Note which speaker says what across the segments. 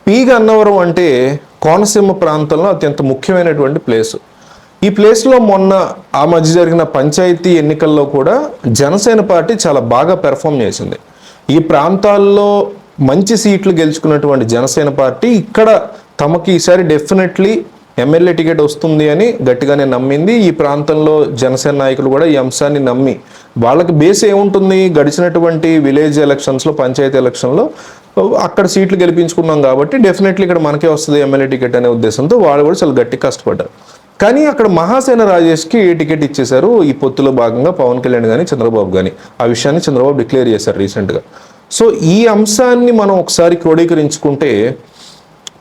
Speaker 1: P Gannavaram అంటే కోనసీమ ప్రాంతంలో అత్యంత ముఖ్యమైనటువంటి ప్లేస్. ఈ ప్లేస్లో మొన్న ఆ మధ్య జరిగిన పంచాయతీ ఎన్నికల్లో కూడా జనసేన పార్టీ చాలా బాగా పెర్ఫామ్ చేసింది. ఈ ప్రాంతాల్లో మంచి సీట్లు గెలుచుకున్నటువంటి జనసేన పార్టీ ఇక్కడ తమకి ఈసారి డెఫినెట్లీ ఎమ్మెల్యే టికెట్ వస్తుంది అని గట్టిగానే నమ్మింది. ఈ ప్రాంతంలో జనసేన నాయకులు కూడా ఈ అంశాన్ని నమ్మి, వాళ్ళకి బేస్ ఏముంటుంది, గడిచినటువంటి విలేజ్ ఎలక్షన్స్లో, పంచాయతీ ఎలక్షన్లో అక్కడ సీట్లు గెలిపించుకున్నాం కాబట్టి డెఫినెట్లీ ఇక్కడ మనకే వస్తుంది ఎమ్మెల్యే టికెట్ అనే ఉద్దేశంతో వాళ్ళు కూడా చాలా గట్టి కష్టపడ్డారు. కానీ అక్కడ మహాసేన రాజేష్కి టికెట్ ఇచ్చేశారు. ఈ పొత్తులో భాగంగా పవన్ కళ్యాణ్ కానీ చంద్రబాబు కానీ ఆ విషయాన్ని చంద్రబాబు డిక్లేర్ చేశారు రీసెంట్గా. సో ఈ అంశాన్ని మనం ఒకసారి క్రోడీకరించుకుంటే,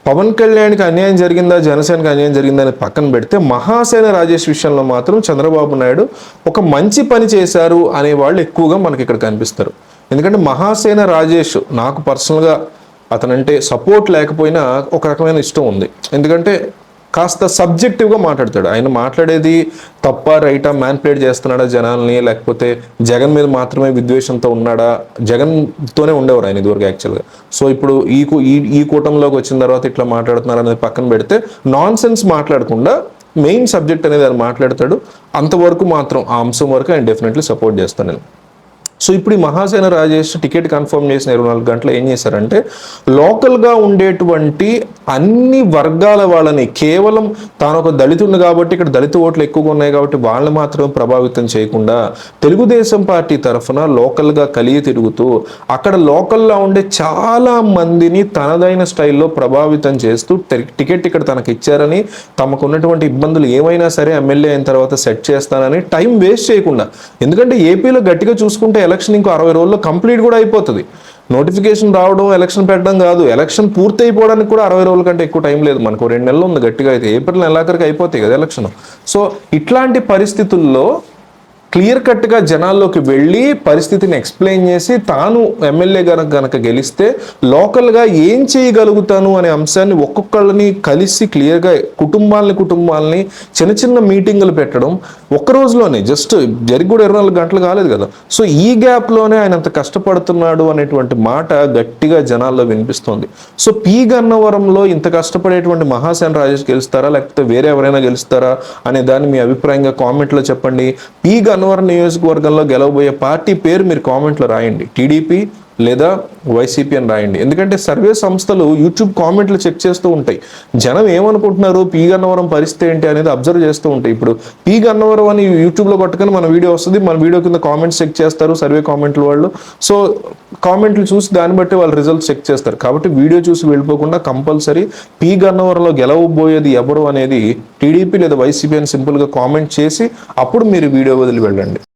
Speaker 1: పవన్ కళ్యాణ్కి అన్యాయం జరిగిందా, జనసేనకి అన్యాయం జరిగిందా అని పక్కన పెడితే, మహాసేన రాజేష్ విషయంలో మాత్రం చంద్రబాబు నాయుడు ఒక మంచి పని చేశారు అనే వాళ్ళు ఎక్కువగా మనకి ఇక్కడ కనిపిస్తారు. ఎందుకంటే మహాసేన రాజేష్ నాకు పర్సనల్గా అతనంటే సపోర్ట్ లేకపోయినా ఒక రకమైన ఇష్టం ఉంది. ఎందుకంటే కాస్త సబ్జెక్టివ్గా మాట్లాడతాడు. ఆయన మాట్లాడేది తప్ప రైటా, మ్యాన్ప్లేట్ చేస్తున్నాడా జనాల్ని, లేకపోతే జగన్ మీద మాత్రమే విద్వేషంతో ఉన్నాడా, జగన్తోనే ఉండేవారు ఆయన ఇదివరకు యాక్చువల్గా. సో ఇప్పుడు ఈ కూటమిలోకి వచ్చిన తర్వాత ఇట్లా మాట్లాడుతున్నారు అనేది పక్కన పెడితే, నాన్ సెన్స్ మాట్లాడకుండా మెయిన్ సబ్జెక్ట్ అనేది ఆయన మాట్లాడతాడు. అంతవరకు మాత్రం ఆ అంశం వరకు ఆయన డెఫినెట్లీ సపోర్ట్ చేస్తాను నేను. సో ఇప్పుడు ఈ మహాసేన రాజేష్ టికెట్ కన్ఫర్మ్ చేసిన 24 గంటలు ఏం చేశారంటే, లోకల్గా ఉండేటువంటి అన్ని వర్గాల వాళ్ళని, కేవలం తాను ఒక దళితుడిని కాబట్టి ఇక్కడ దళిత ఓట్లు ఎక్కువగా ఉన్నాయి కాబట్టి వాళ్ళని మాత్రం ప్రభావితం చేయకుండా, తెలుగుదేశం పార్టీ తరఫున లోకల్గా కలిగి తిరుగుతూ అక్కడ లోకల్లో ఉండే చాలా మందిని తనదైన స్టైల్లో ప్రభావితం చేస్తూ టికెట్ ఇక్కడ తనకి ఇచ్చారని, తమకు ఉన్నటువంటి ఇబ్బందులు ఏమైనా సరే ఎమ్మెల్యే అయిన తర్వాత సెట్ చేస్తానని టైం వేస్ట్ చేయకుండా, ఎందుకంటే ఏపీలో గట్టిగా చూసుకుంటే ఎలక్షన్ ఇంకో 60 రోజుల్లో కంప్లీట్ కూడా అయిపోతుంది. నోటిఫికేషన్ రావడం, ఎలక్షన్ పెట్టడం కాదు, ఎలక్షన్ పూర్తి అయిపోవడానికి కూడా 60 రోజుల కంటే ఎక్కువ టైం లేదు మనకు. 2 నెలలు ఉంది గట్టిగా అయితే, ఏప్రిల్ నెలాఖరికి అయిపోతాయి కదా ఎలక్షన్. సో ఇట్లాంటి పరిస్థితుల్లో క్లియర్ కట్గా జనాల్లోకి వెళ్ళి పరిస్థితిని ఎక్స్ప్లెయిన్ చేసి, తాను ఎమ్మెల్యే గనక గెలిస్తే లోకల్గా ఏం చేయగలుగుతాను అనే అంశాన్ని ఒక్కొక్కళ్ళని కలిసి క్లియర్గా కుటుంబాలని చిన్న చిన్న మీటింగులు పెట్టడం ఒక్క రోజులోనే, జస్ట్ జరిగి కూడా 24 గంటలు కాలేదు కదా. సో ఈ గ్యాప్లోనే ఆయన అంత కష్టపడుతున్నాడు అనేటువంటి మాట గట్టిగా జనాల్లో వినిపిస్తోంది. సో పి గన్నవరంలో ఇంత కష్టపడేటువంటి మహాసేన రాజేష్ గెలుస్తారా, లేకపోతే వేరే ఎవరైనా గెలుస్తారా అనే దాన్ని మీ అభిప్రాయంగా కామెంట్లో చెప్పండి. పి గన్నవరం నియోజకవర్గంలో గెలవబోయే పార్టీ పేరు మీరు కామెంట్లో రాయండి, టీడీపీ లేదా వైసీపీ అని రాయండి. ఎందుకంటే సర్వే సంస్థలు యూట్యూబ్ కామెంట్లు చెక్ చేస్తూ ఉంటాయి, జనం ఏమనుకుంటున్నారు, పి గన్నవరం పరిస్థితి ఏంటి అనేది అబ్జర్వ్ చేస్తూ ఉంటాయి. ఇప్పుడు పి గన్నవరం అని యూట్యూబ్లో కొట్టుకొని మన వీడియో వస్తుంది, మన వీడియో కింద కామెంట్స్ చెక్ చేస్తారు సర్వే కామెంట్లు వాళ్ళు. సో కామెంట్లు చూసి దాన్ని బట్టి వాళ్ళు రిజల్ట్స్ చెక్ చేస్తారు. కాబట్టి వీడియో చూసి వెళ్ళిపోకుండా కంపల్సరీ పి గన్నవరంలో గెలవబోయేది ఎవరు అనేది టీడీపీ లేదా వైసీపీ అని సింపుల్గా కామెంట్ చేసి అప్పుడు మీరు వీడియో వదిలి వెళ్ళండి.